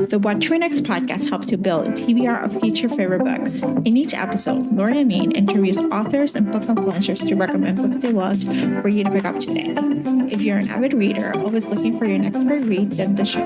The What to Next podcast helps you build a TBR of future favorite books. In each episode, Laura and Maine interviews authors and book influencers to recommend books they loved for you to pick up today. If you're an avid reader, always looking for your next great read, then the show.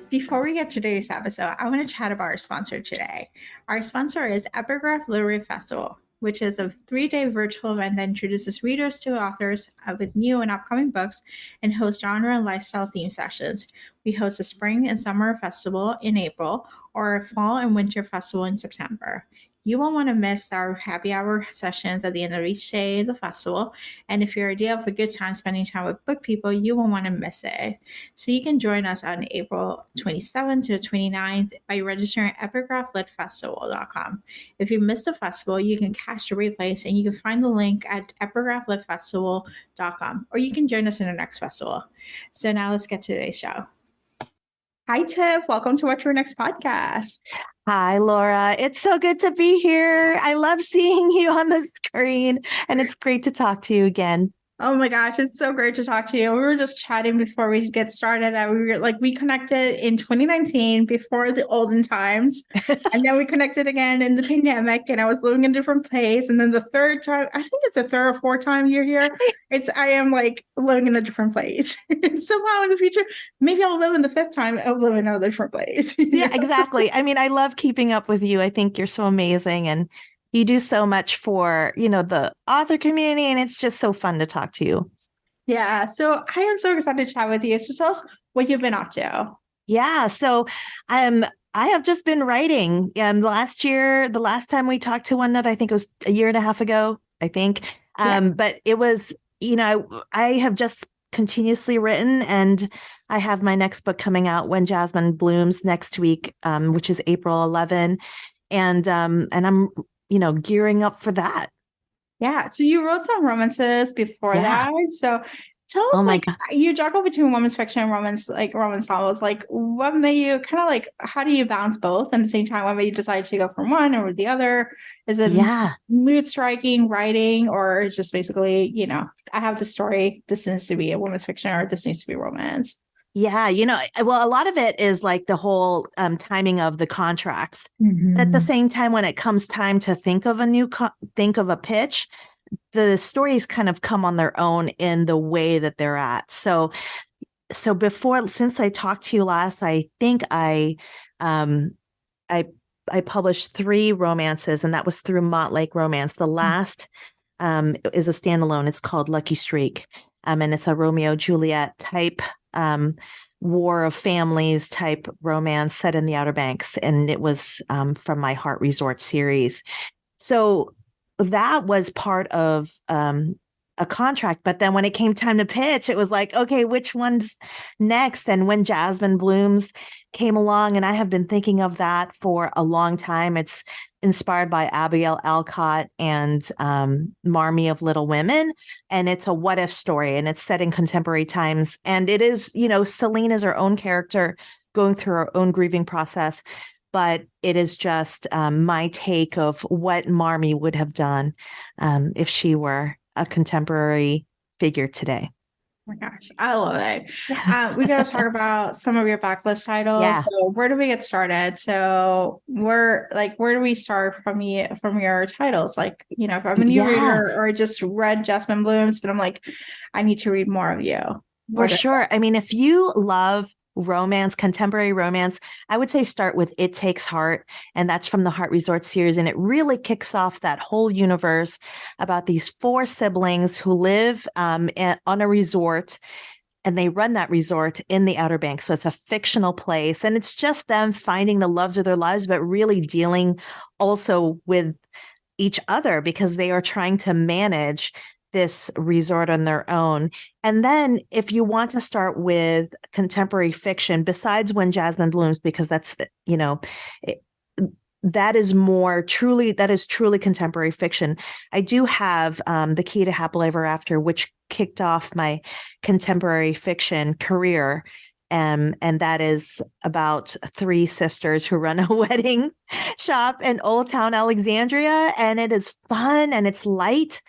Before we get to today's episode, I want to chat about our sponsor today. Our sponsor is Epigraph Literary Festival, which is a 3-day virtual event that introduces readers to authors with new and upcoming books and hosts genre and lifestyle theme sessions. We host a spring and summer festival in April or a fall and winter festival in September. You won't want to miss our happy hour sessions at the end of each day of the festival. And if you're a deal of a good time spending time with book people, you won't want to miss it. So you can join us on April 27th to the 29th by registering at epigraphLitFestival.com. If you missed the festival, you can catch the replays and you can find the link at epigraphLitFestival.com, or you can join us in the next festival. So now let's get to today's show. Hi, Tiff. Welcome to What's Your Next podcast. Hi, Laura. It's so good to be here. I love seeing you on the screen, and it's great to talk to you again. Oh my gosh, it's so great to talk to you. We were just chatting before we get started that we connected in 2019 before the olden times. And then we connected again in the pandemic and I was living in a different place. And then the third time, I think it's the third or fourth time you're here. I am like living in a different place. Somehow in the future, maybe I'll live in the fifth time. I'll live in another different place. Yeah, exactly. I mean, I love keeping up with you. I think you're so amazing. And you do so much for, the author community, and it's just so fun to talk to you. Yeah. So I am so excited to chat with you. So tell us what you've been up to. Yeah. So I have just been writing. Last year, the last time we talked to one another, I think it was a year and a half ago, I think. But it was, I have just continuously written, and I have my next book coming out, When Jasmine Blooms, next week, which is April 11. And I'm gearing up for that. Yeah. So you wrote some romances before that. So tell us, you juggle between women's fiction and romance novels. Like, what made you how do you balance both at the same time? What made you decide to go from one or the other? Is it mood striking, writing, or it's just basically, I have the story. This needs to be a women's fiction or this needs to be romance? Yeah, well, a lot of it is like the whole timing of the contracts. Mm-hmm. At the same time, when it comes time to think of a pitch, the stories kind of come on their own in the way that they're at. So since I talked to you last, I think I published 3 romances, and that was through Montlake Romance. The last is a standalone. It's called Lucky Streak, and it's a Romeo Juliet type. War of Families type romance set in the Outer Banks. And it was from my Heart Resort series. So that was part of a contract. But then when it came time to pitch, it was like, okay, which one's next? And When Jasmine Blooms came along, and I have been thinking of that for a long time. It's inspired by Abigail Alcott and Marmee of Little Women. And it's a what if story, and it's set in contemporary times. And it is, Celine is her own character going through her own grieving process. But it is just my take of what Marmee would have done if she were a contemporary figure today. Oh my gosh, I love it. We got to talk about some of your backlist titles. Yeah. So where do we get started? So where do we start from your titles? Like, if I'm a new reader or I just read Jasmine Blooms, and I'm like, I need to read more of you. For sure. I mean, if you love romance, contemporary romance, I would say start with It Takes Heart, and that's from the Heart Resort series. And it really kicks off that whole universe about these 4 siblings who live on a resort, and they run that resort in the Outer Banks. So it's a fictional place, and it's just them finding the loves of their lives, but really dealing also with each other because they are trying to manage this resort on their own. And then if you want to start with contemporary fiction, besides When Jasmine Blooms, because that's, that is truly contemporary fiction. I do have The Key to Happily Ever After, which kicked off my contemporary fiction career. And that is about 3 sisters who run a wedding shop in Old Town Alexandria. And it is fun and it's light.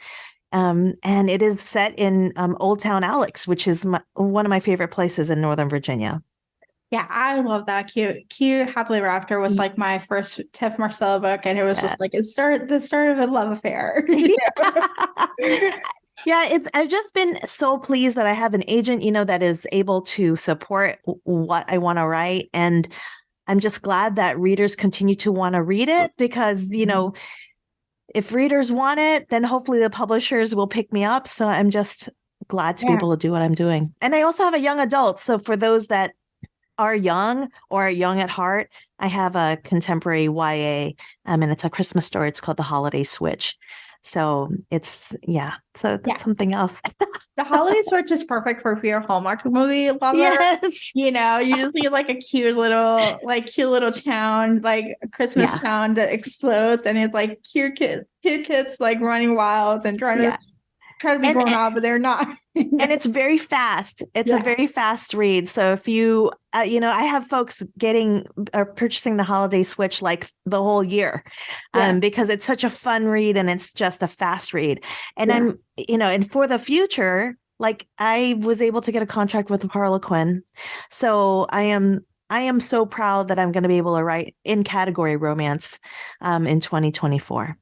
And it is set in Old Town Alex, which is one of my favorite places in Northern Virginia. Yeah, I love that. Cute Happily Ever After was like my first Tiff Marcelo book, and it was Yeah. just like the start of a love affair. Yeah, I've just been so pleased that I have an agent, that is able to support what I want to write. And I'm just glad that readers continue to want to read it because, if readers want it, then hopefully the publishers will pick me up. So I'm just glad to be able to do what I'm doing. And I also have a young adult. So for those that are young or are young at heart, I have a contemporary YA, and it's a Christmas story. It's called The Holiday Switch. So so that's something else. The Holiday Switch is perfect for if you're a Hallmark movie lover. Yes. You just need like a cute little town, like a Christmas town that explodes, and it's like cute kids like running wild and trying to be grown up, but they're not. And it's very fast. It's a very fast read. So if you, I have folks purchasing the Holiday Switch like the whole year, because it's such a fun read and it's just a fast read. And I'm, and for the future, like I was able to get a contract with Harlequin. So I am so proud that I'm going to be able to write in category romance in 2024.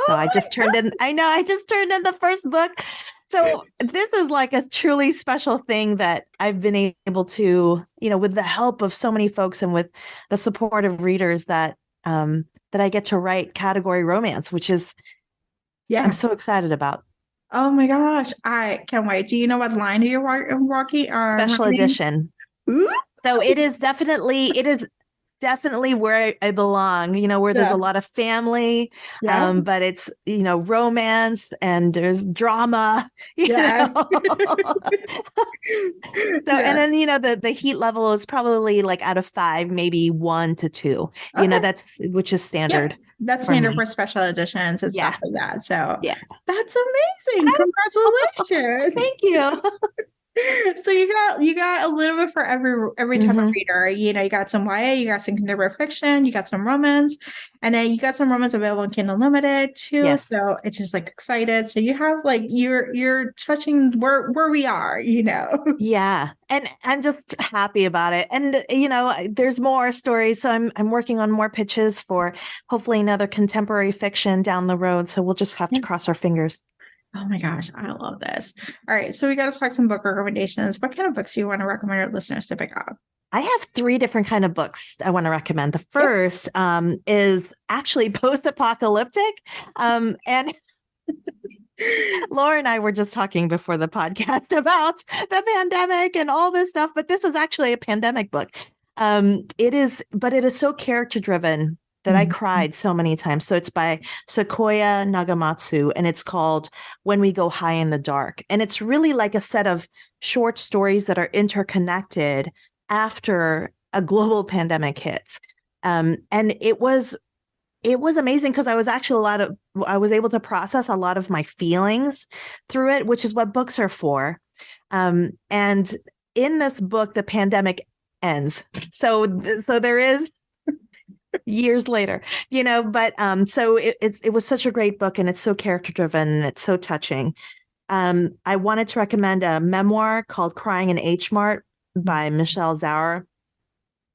So I just turned in the first book. So this is like a truly special thing that I've been able to, with the help of so many folks and with the support of readers that I get to write category romance, which is, I'm so excited about. Oh my gosh, I can't wait. Do you know what line you're walking? Special edition. Ooh. So it is definitely where I belong, where there's a lot of family, but it's, romance and there's drama, Yes. So, and then, the heat level is probably like out of 5, maybe 1 to 2, which is standard. Yeah. That's standard for special editions and stuff like that. So that's amazing. Congratulations. Thank you. So you got a little bit for every type of reader. You got some YA, you got some contemporary fiction, you got some romance, and then you got some romance available in Kindle Unlimited too. Yes. So it's just like excited. So you have like you're touching where we are, Yeah. And I'm just happy about it. And there's more stories. So I'm working on more pitches for hopefully another contemporary fiction down the road. So we'll just have to cross our fingers. Oh my gosh, I love this. All right, so we got to talk some book recommendations. What kind of books do you want to recommend our listeners to pick up? I have 3 different kind of books I want to recommend. The first is actually post-apocalyptic. And Laura and I were just talking before the podcast about the pandemic and all this stuff, but this is actually a pandemic book. It is so character-driven that I cried so many times. So it's by Sequoia Nagamatsu, and it's called When We Go High in the Dark. And it's really like a set of short stories that are interconnected after a global pandemic hits. And it was amazing because I was able to process a lot of my feelings through it, which is what books are for. And in this book, the pandemic ends. So there is years later, but so it was such a great book, and it's so character driven and it's so touching. I wanted to recommend a memoir called Crying in H Mart by Michelle Zauer.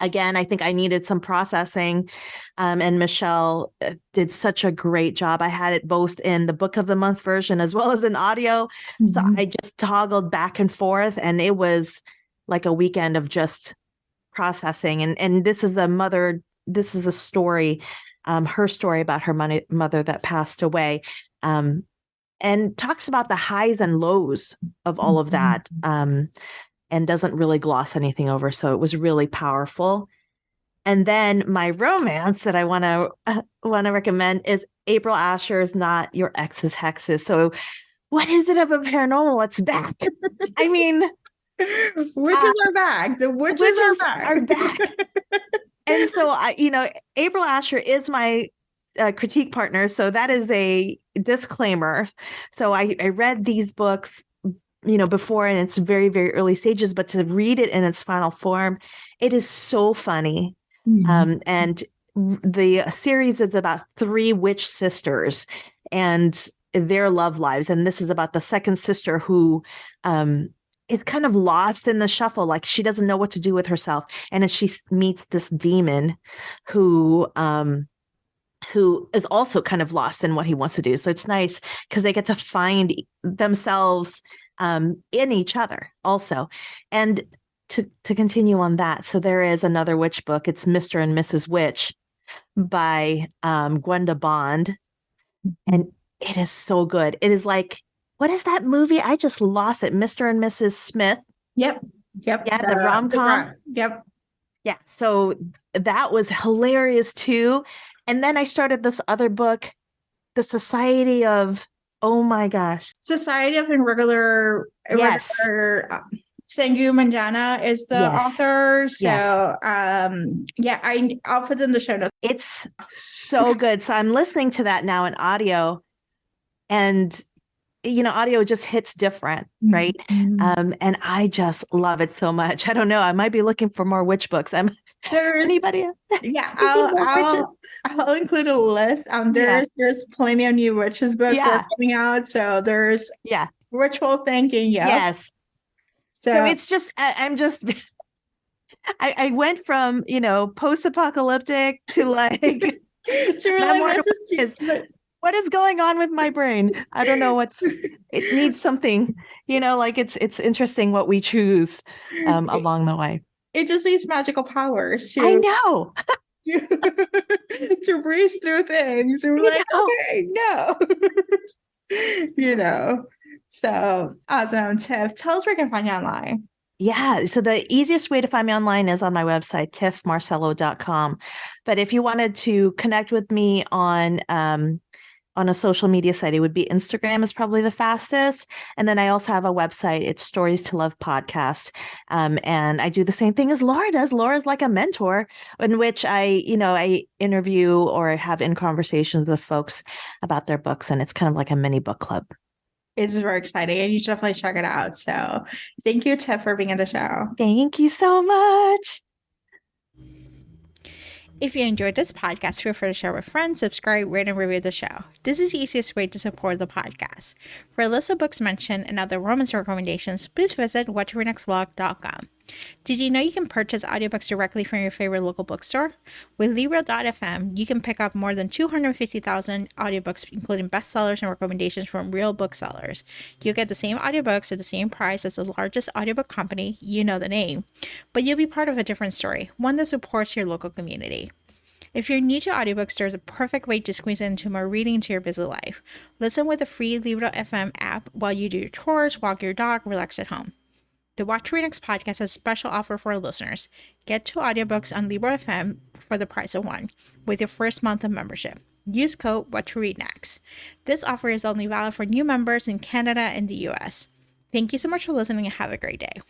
Again, I think I needed some processing, and Michelle did such a great job. I had it both in the book of the month version as well as in audio. So I just toggled back and forth, and it was like a weekend of just processing. And this is the story, her story about her mother that passed away, and talks about the highs and lows of all of that, and doesn't really gloss anything over. So it was really powerful. And then my romance that I want to recommend is April Asher's Not Your Ex's Hexes. So what is it of a paranormal? It's back. I mean, witches are back. The witches are back. And so, April Asher is my critique partner. So that is a disclaimer. So I read these books, before, and it's very, very early stages, but to read it in its final form, it is so funny. And the series is about 3 witch sisters, and their love lives. And this is about the second sister who is kind of lost in the shuffle. Like she doesn't know what to do with herself. And then she meets this demon who is also kind of lost in what he wants to do. So it's nice because they get to find themselves in each other also. And to continue on that, so there is another witch book. It's Mr. and Mrs. Witch by Gwenda Bond. And it is so good. It is like, what is that movie? I just lost it. Mr. and Mrs. Smith. Yep. Yeah, the rom-com. Yep. Yeah. So that was hilarious too. And then I started this other book, The Society of, oh my gosh. Society of Irregular Sangu Manjana is the author. So I'll put in the show notes. It's so good. So I'm listening to that now in audio, and audio just hits different, right? Mm-hmm. And I just love it so much. I don't know. I might be looking for more witch books. There's anybody? Yeah, I'll include a list. There's plenty of new witches books that are coming out. So there's ritual thinking. Yes. So it's just I'm just I went from post-apocalyptic to like to what is going on with my brain? I don't know it needs something, like it's interesting what we choose along the way. It just needs magical powers too. I know. to breeze through things. And we're like, okay, no. So awesome. Tiff, tell us where we can find you online. Yeah. So the easiest way to find me online is on my website, tiffmarcelo.com. But if you wanted to connect with me on a social media site, it would be Instagram is probably the fastest. And then I also have a website. It's Stories to Love Podcast. And I do the same thing as Laura does. Laura's like a mentor in which I interview or have in conversations with folks about their books. And it's kind of like a mini book club. It's very exciting, and you should definitely check it out. So thank you, Tiff, for being on the show. Thank you so much. If you enjoyed this podcast, feel free to share with friends, subscribe, rate, and review the show. This is the easiest way to support the podcast. For a list of books mentioned and other romance recommendations, please visit whattoreadnextblog.com. Did you know you can purchase audiobooks directly from your favorite local bookstore? With Libro.fm, you can pick up more than 250,000 audiobooks, including bestsellers and recommendations from real booksellers. You'll get the same audiobooks at the same price as the largest audiobook company, you know the name, but you'll be part of a different story, one that supports your local community. If you're new to audiobooks, there's a perfect way to squeeze into more reading into your busy life. Listen with the free Libro.fm app while you do your chores, walk your dog, relax at home. The What to Read Next podcast has a special offer for our listeners. Get 2 audiobooks on Libro.fm for the price of 1 with your first month of membership. Use code What to Read Next. This offer is only valid for new members in Canada and the US. Thank you so much for listening and have a great day.